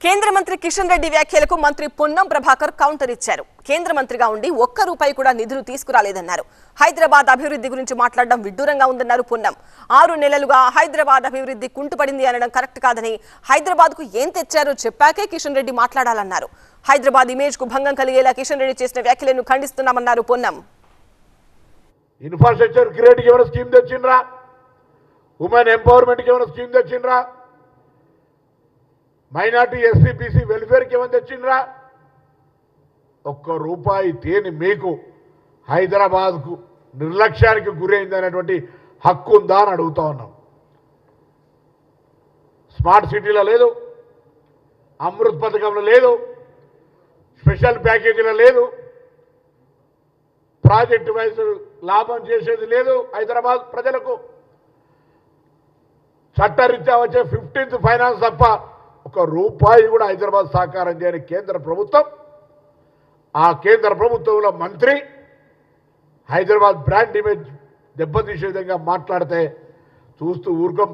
కేంద్ర మంత్రి కిషన్ రెడ్డి వ్యాఖ్యలకు మంత్రి పొన్నం ప్రభాకర్ కౌంటర్ ఇచ్చారు. కేంద్ర మంత్రిగా ఉండి ఒక్క రూపాయి కూడా నిధులు తీసుకురాలేదన్నారు. హైదరాబాద్ అభివృద్ధి గురించి మాట్లాడడం విడ్డూరంగా ఉందన్నారు పొన్నం. 6 నెలలుగా హైదరాబాద్ అభివృద్ధి కుంటుపడింది అనడం కరెక్ట్ కాదని, హైదరాబాద్ కు ఏం తెచ్చారో చెప్పాకే కిషన్ రెడ్డి మాట్లాడాలన్నారు. హైదరాబాద్ ఇమేజ్ కు భంగం కలిగేలా కిషన్ రెడ్డి చేసిన వ్యాఖ్యలను ఖండిస్తున్నామన్నారు పొన్నం. ఇన్ఫ్రాస్ట్రక్చర్ క్రియేట్ కి ఏమైనా స్కీమ్ తెచ్చిండ్రా? ఉమెన్ ఎంపవర్మెంట్ కి ఏమైనా స్కీమ్ తెచ్చిండ్రా? మైనార్టీ ఎస్సీ బీసీ వెల్ఫేర్కి ఏమైనా తెచ్చిండ్రా? ఒక్క రూపాయి తేని మీకు హైదరాబాద్కు నిర్లక్ష్యానికి గురైంది అనేటువంటి హక్కు ఉందా అని అడుగుతా ఉన్నాం. స్మార్ట్ సిటీలో లేదు, అమృత్ పథకంలో లేదు, స్పెషల్ ప్యాకేజీలో లేదు, ప్రాజెక్టు వైజ్ లాభం చేసేది లేదు. హైదరాబాద్ ప్రజలకు చట్టరీత్యా వచ్చే 15th ఫైనాన్స్ తప్ప ఒక రూపాయి కూడా హైదరాబాద్ సాకారం చేయని కేంద్ర ప్రభుత్వం, ఆ కేంద్ర ప్రభుత్వంలో మంత్రి హైదరాబాద్ బ్రాండ్ ఇమేజ్ దెబ్బతీసే విధంగా మాట్లాడితే చూస్తూ ఊరుకోం.